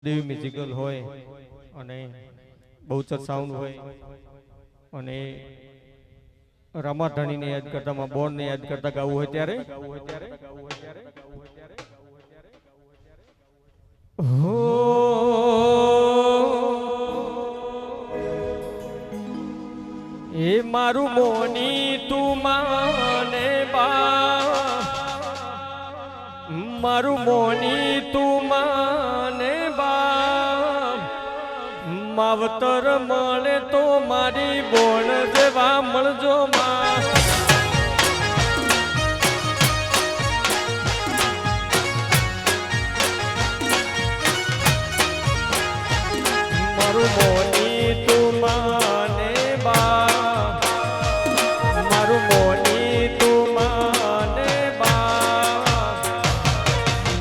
દેવી musical હોય અને Bahuchar sound હોય અને રમાધણીને યાદ કરતા બોર્ડને યાદ કરતા ગાવું હોય ત્યારે હો એ મારું મોની તું માને બા મારું મોની તું માને બા માવતર મળે તો મારી બોણ જેવા મળજો માં મારું મોની તું માને બા મારું મોની તું માને બા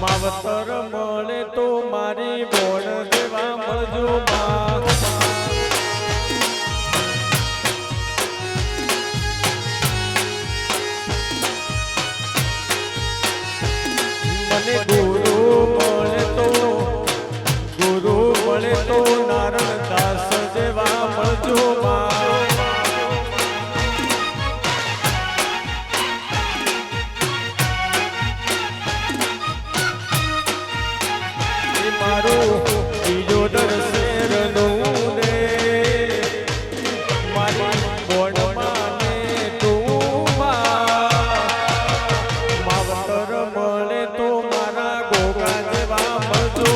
માવતર મળે તો મારી બોણ જેવા મળજો માં મને ગુરુ મળે તો નારણ દાસ જેવા મળજો માં મારું બીજો દર શેરનું ને મારી બોર્ડમાં ને તું માવતર મળે તો મારા ગોગા જેવા મળજો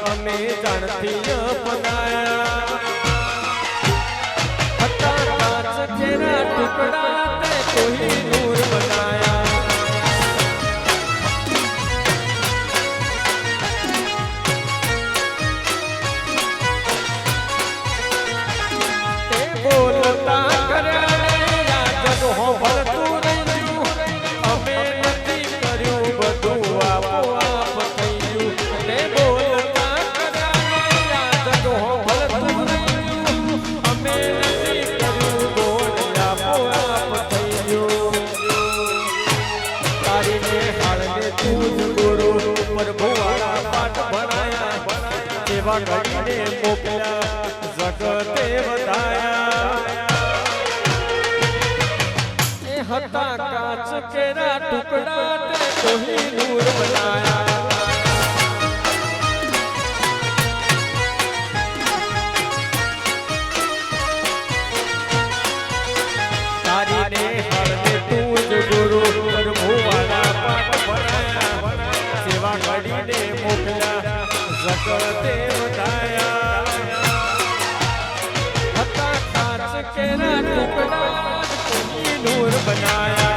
અમે જાણથી અપનાયા હતા કાચ કેરા ટુકડા તે કોઈ નૂર બનાયા તે બોલતા કર્યા યાદ હો ભરતું રહ્યું અમે નથી કર્યું બધું આપોઆપ થઈ ગયું તે બોલતા કર્યા યાદ હો ભરતું રહ્યું અમે નથી કર્યું બોલ આપોઆપ થઈ ગયું તારીને હાળને તું જ ગુરુ પ્રભુવાળા પાઠ ભણાયા એવા ઘડીને મોકલ્યા જગતે વધાયા હતા કાચ કેરા ટુકડા તે કોઈ નૂર બનાયા તારીને હળને તું જ ગુરુ પ્રભુવાળા પાઠ ભણાયા સેવા ઘડીને મોકલ્યા જગતે વધાયા હતા કાચ કેરા ટુકડા કોઈ નૂર બનાયા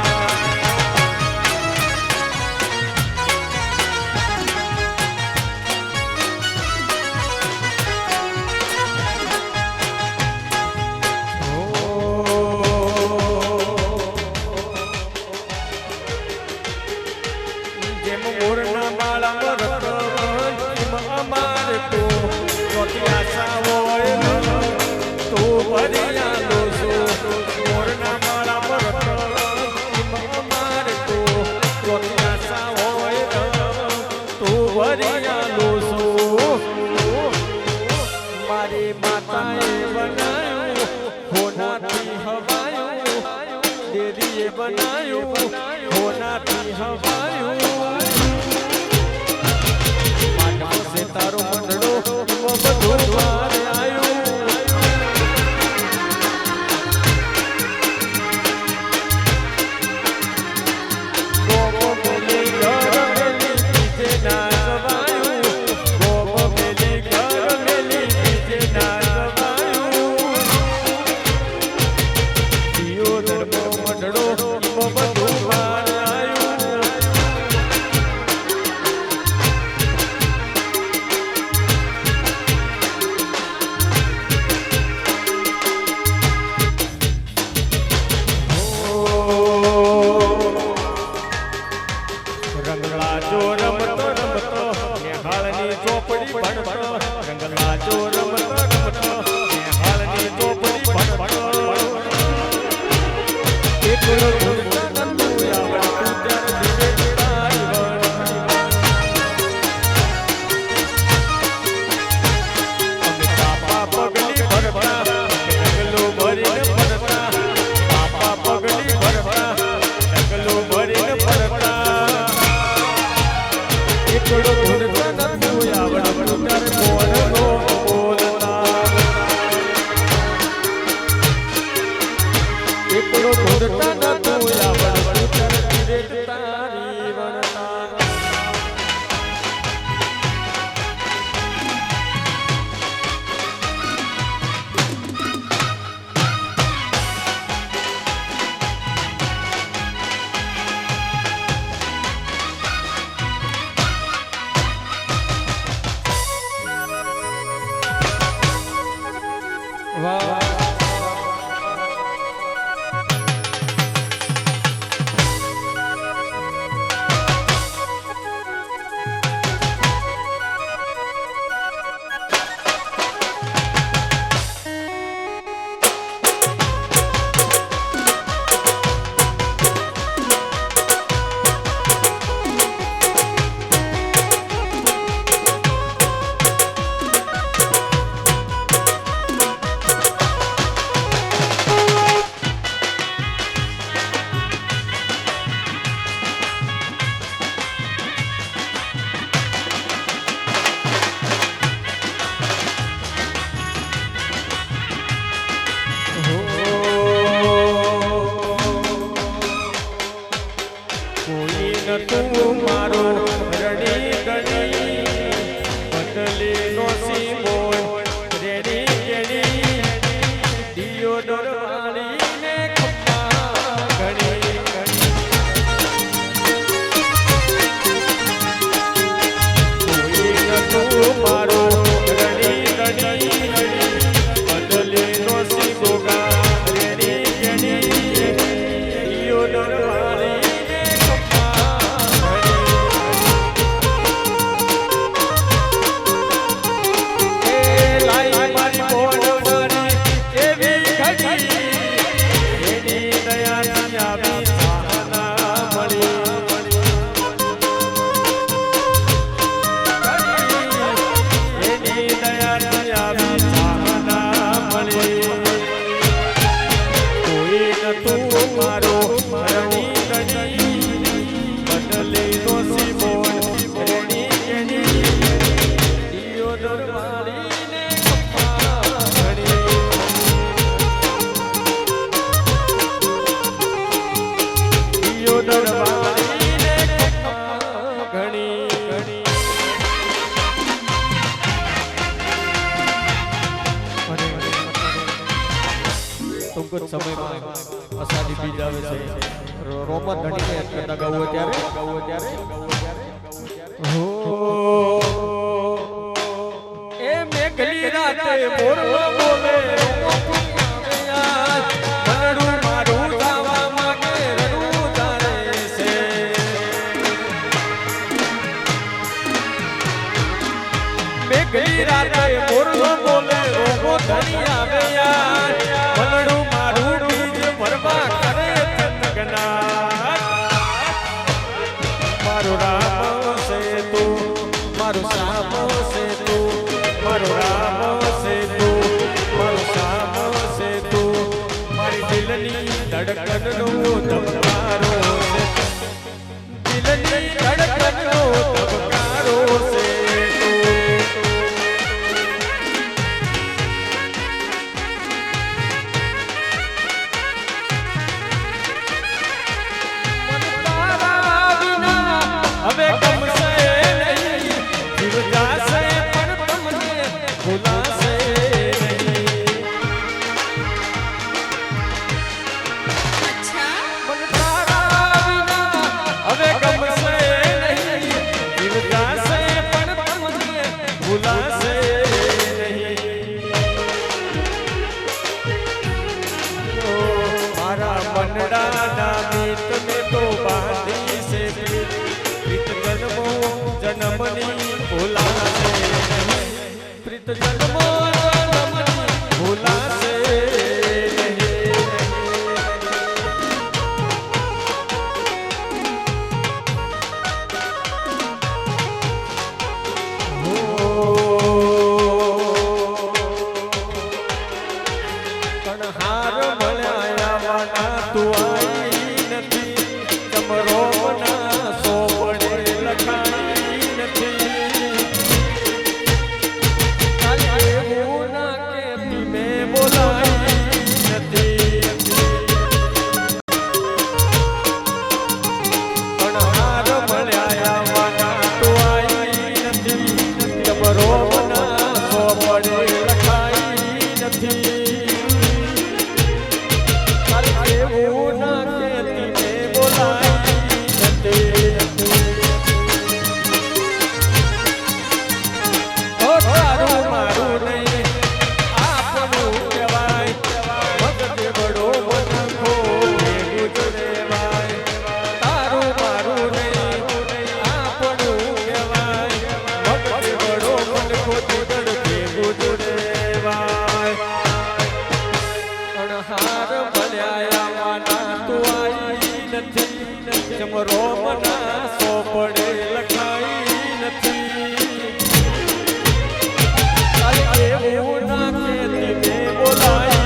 જેમ મોરના માળા રત અમારે તો આશા હોય તો ભર્યા બનાયું હોનાથી હવાયું માનવ સે તારો મંડળો બધું વાર આવ્યું ગોગો મેલી ઘર મેલી બીજે ના જવાયું ગોગો મેલી ઘર મેલી બીજે ના જવાયું જીઓ ધર્મો મંડળો બધું વાર આવ્યું રંગલા જો રમતો રમતો નેહાળની ચોપડી ભણતો રંગલા જો રમતો રમતો નેહાળની ચોપડી ભણતો એકલો ભૂલતા નતું આવડતું ત્યારે ધીરે તારી અમે બાપા પગલી ભરતા રંગલો ભરીને ફરતા બાપા પગલી ભરતા રંગલો ભરીને ફરતા એકડો ભૂલતા નતું આવડતું ત્યારે બોલનો બોલતા એકડો ભૂલતા નતું આવડતું ત્યારે ધીરે તારી વણતા વાહ કોઈ નતું મારો રડી ગણી બદલે નો સીમોન રેડી ગણી દિયો ડરવાળીને ખપ્પા ઘણી ઘણી કોઈ નતું મારો રડી ગણી બદલે નો સીમોગા રેડી ગણી દિયો ડરવાળી મારો રણી ગણી બદલે દોષી બોલ રણી ગણી દિયો દરવાળીને ખપ્પા ઘણી દિયો દરવાળીને ખપ્પા ઘણી ઘણી ટૂંક જ સમયમાં અષાઢી બીજ આવે છે રોમન ધણીને કરતા ગાવું ત્યારે હો એ મેઘલી રાતે મોરલો બોલે મનડું મારું ગાવા માંગે રડું તારે છે મેઘલી રાતે મોરલો બોલે રોગો ધણી આવે યાર મનડું મારું બીજ ભરવા કરે મારો રામ છે તું મારો શ્યામ છે તું મારો રામ છે તું મારો દિલની ધડકનનો ધબકારો છે દિલની ધડકનનો ધબકારો છે હવે ગમશે નહીં જીવ જાશે પણ તમને ભૂલાશે નહીં મન તારા વિના હવે ગમશે નહીં જીવ જાશે પણ તમને ભૂલાશે નહીં મારા મનડાના મીત મેં તો બાંધી છે પ્રીત જન્મો જન્મની ભૂલાશે પ્રીત જન્મો જન્મની ભૂલાશે પણ હાર મળ્યા વાના તું આવી નથી ચમરો ના સોપડે લખાઈ નથી એવું ના કે મેં બોલાઈ નથી પણ હાર મળ્યા વાના તું આવી નથી ચમરો ના સોપડે લખાઈ નથી એવું ના કેતી મેં બોલાઈ નથી ઓ તારું મારું નહીં આપણું કહેવાય ભગત બડો મનખો ભેગું જ રહેવાય તારું મારું નહીં આપણું કહેવાય ભગત બડો મનખો દીદડ ભેગું જ રહેવાય હાર મળ્યા વાના તું આવી નથી ચમરો મના સોપડે લખાઈ નથી એવું ના કેતી મેં બોલાઈ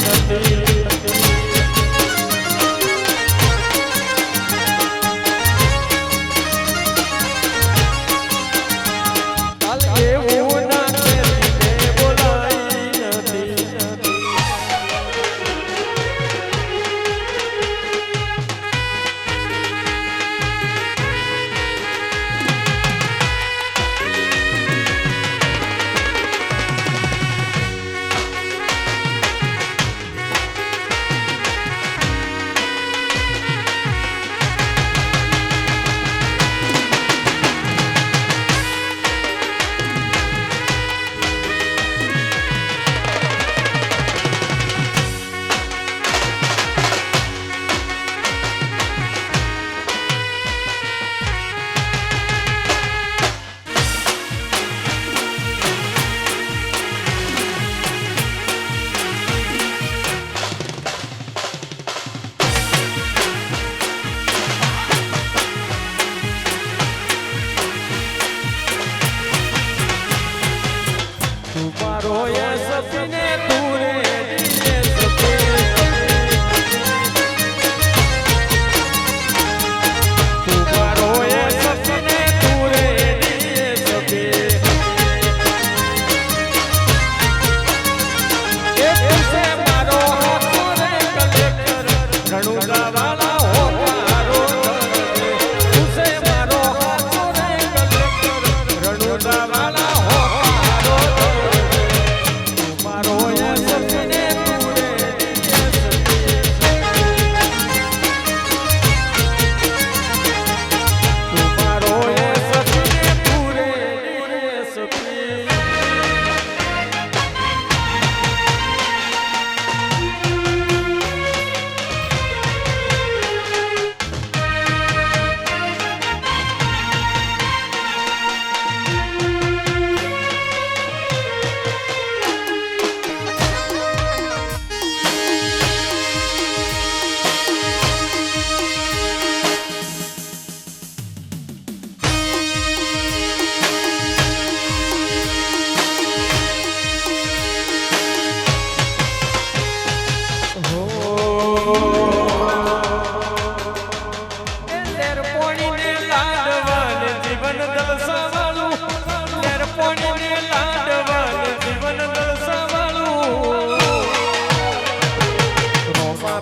નથી એવું ના કેતી મેં બોલાઈ નથી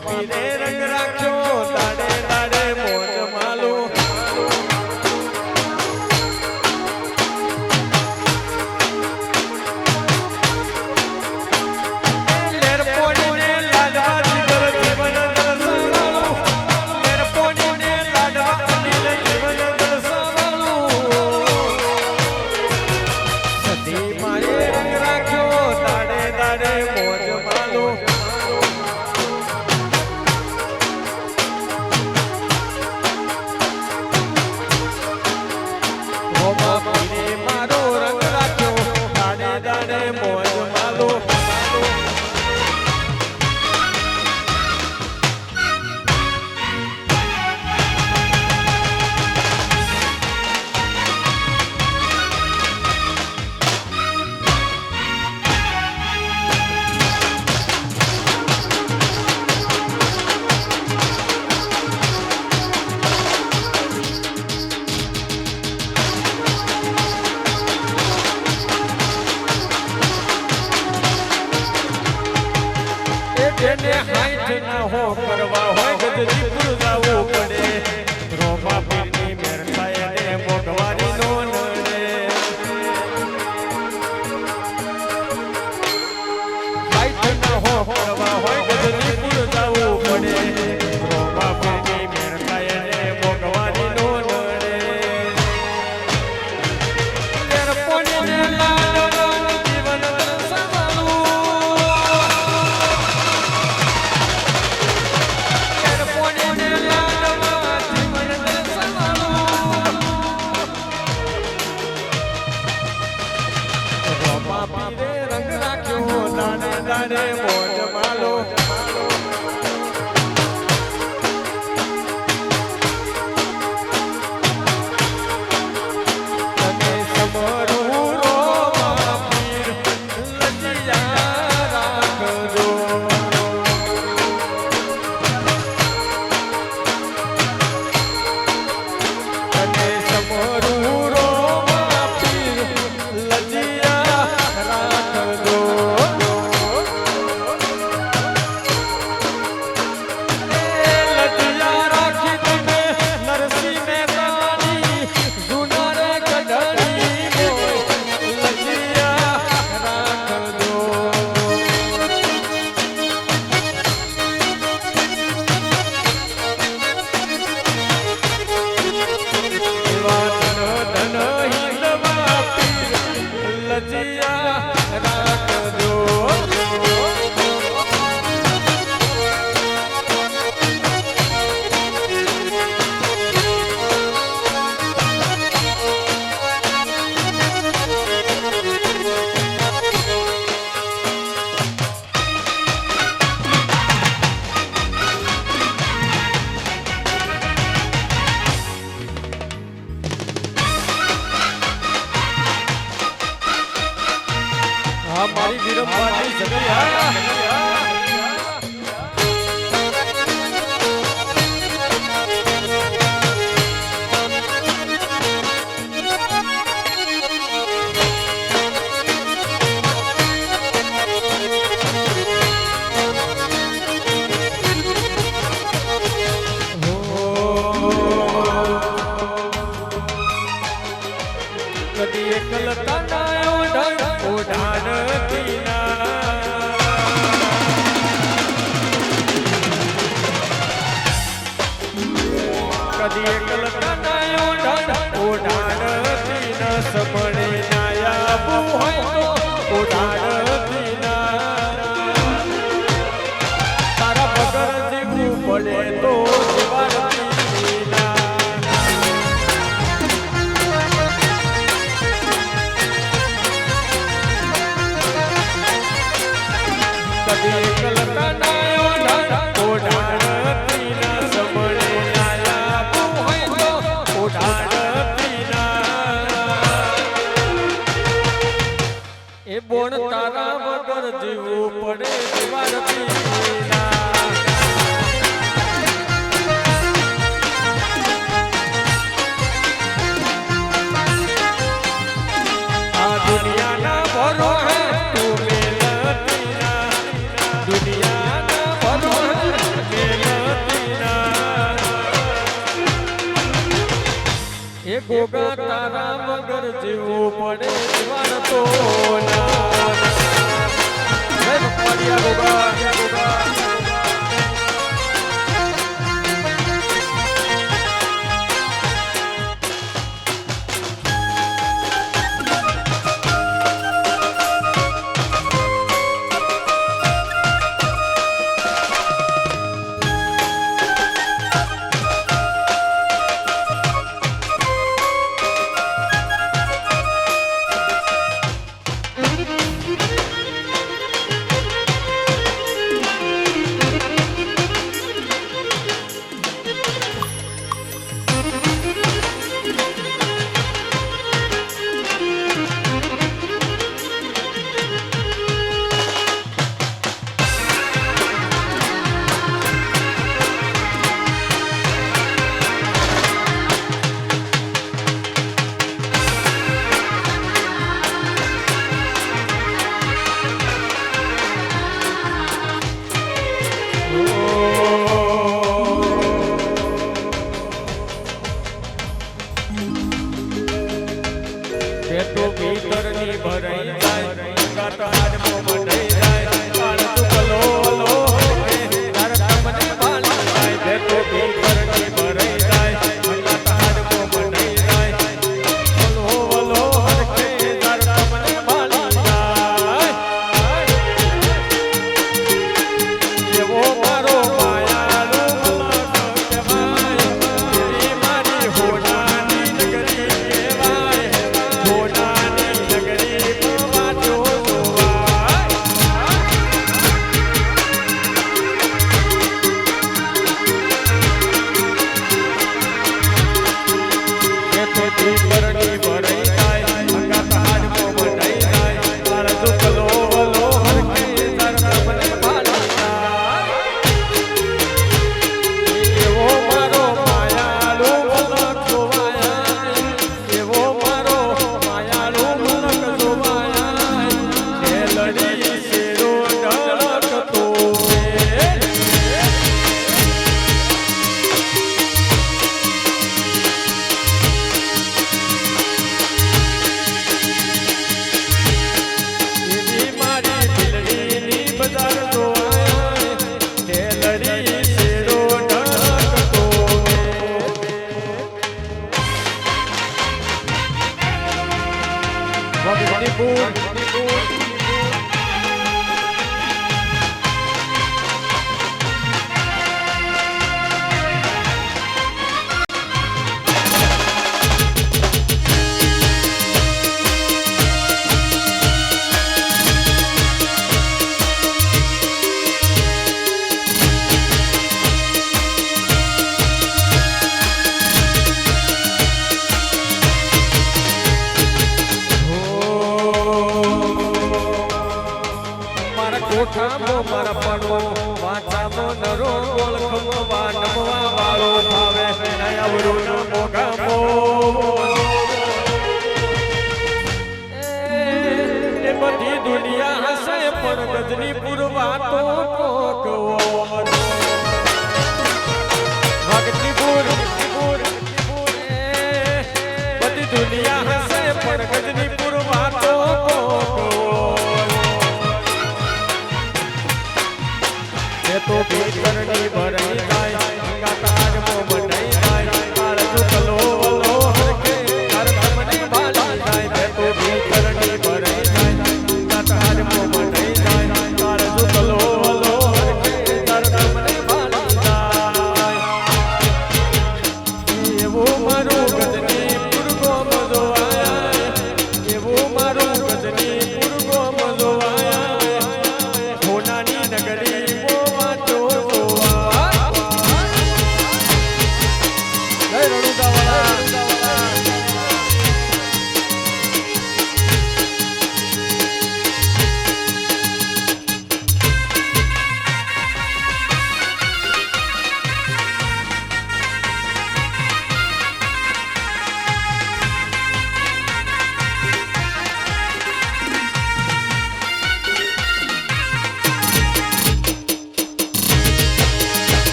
પીરે રંગ રાખ્યો દાડે દાડે મોજ માલો જેને હાઈટ ના હો કરવા હોય ગજરીપુર જાવું પડે રોમા પીરની મેર થાય ને મોઢવારી નો નડે હાઈટ ના હો કરવા હોય ગજરીપુર જાવું પડે રોમા પીરની મેર થાય ને મોઢવારી નો નડે લેર પોણીને લાડો જીવન દાડે મોજ માલો તને સમરું રોમા પીર લજિયા રાખજો તને સમરું રોમા પીર લજિયા રાખજો મારી વિરમવાની જગ્યા કદી એકલતા ના ઓઢાણ કદી એકલતા ના ઓઢાણ પીના સમણે નાયા હોય તો ઓઢાણ પીના તારા વગર જીવવું પડે તો જીવાડતી એકલતા ના ઓઢાણ પીના સમણે નાયા હોય તો ઓઢાણ પીના એ બોણ તારા વગર જીવવું પડે જીવાડતી પીના ગોગા તારા વગર જીવવું પડે જીવન તો ના જય ભગવાડિયા ગોગા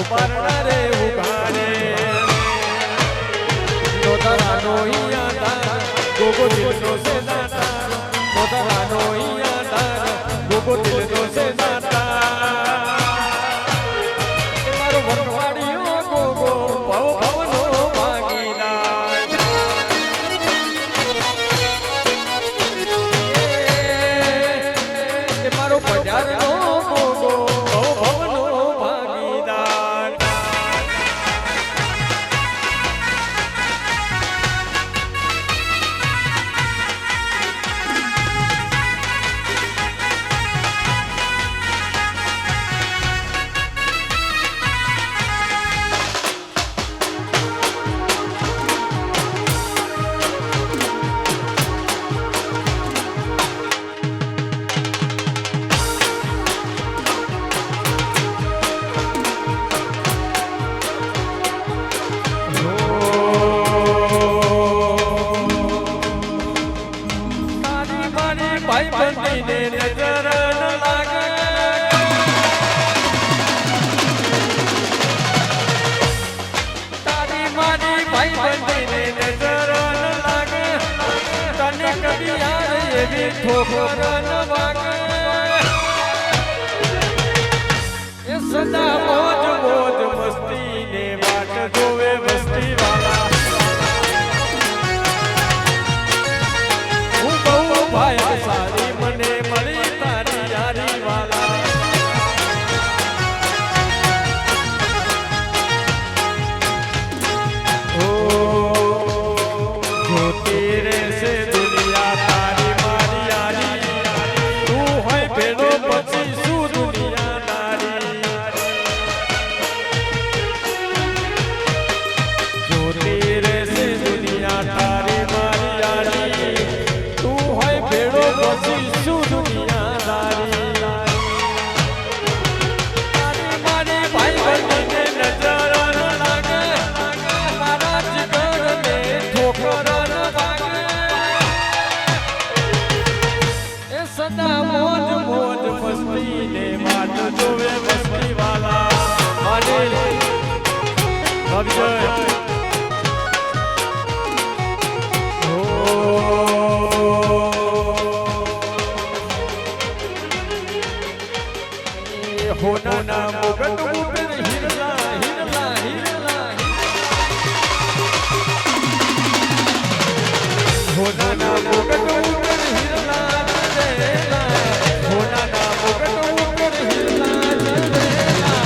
પારણા રે ઉગાડે નોતરાનો ઈયાદાર ગોગો દિલનો છે દાતાર નોતરાનો ઈયાદાર ગોગો દિલનો છે દાતાર મારો વરવાડીઓ ગોગો ભવ ભવનો ભાગીદાર મારો પધારનો ગોગો ભવ ભવનો ભાગીદાર ભાઈ બંધીને નજર ન લાગે તારી મારી ભાઈ બંધીને નજર ન લાગે તને કદી યાર એવી ઠોકર ન વાગે એ સદા મોજ મોજ મસ્તીને વાટ જોવે વસ્તી વાળા ભાઈ સારી મને મળી તારી યારી વાલા ઓ જોતી રહેશે દુનિયા તારી મારી યારી તું હોય ભેડો પછી શું દુનિયા નારી જોતી રહેશે દુનિયા તારી મારી યારી ભેડો પછી શું દુનિયાદારી તારી મારી ભાઈ બંધીને નજર ન લાગે મારા જીગરને ઠોકર ન વાગે એ સદા મોજ મોજ મસ્તીને વાટ જોવે મસ્તી વાલા મને ભવજય હોનાના મુગટ ઉપર હિરલા હિરલા હિરલા હોનાના મુગટ ઉપર હિરલા જરેલા હોનાના મુગટ ઉપર હિરલા જરેલા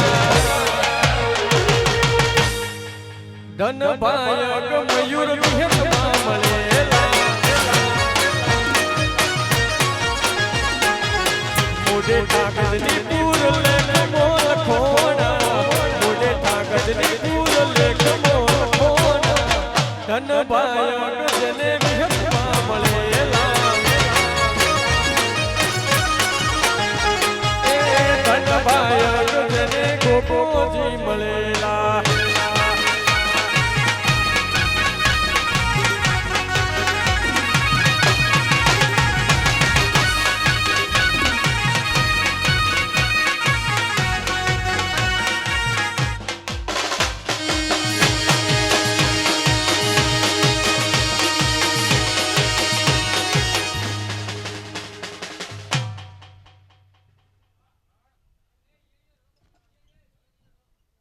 ધન ભાયક મયુર વિહતમાં મળેલા મોઢે કાગળની દૂર લેખ મોર ખોડા મોઢે કાગળની દૂર લેખ મોર ખોડા ધન ભાયક જેને વિહતમાં મળેલા એ ધન ભાયક જેને ગોપોજી મળે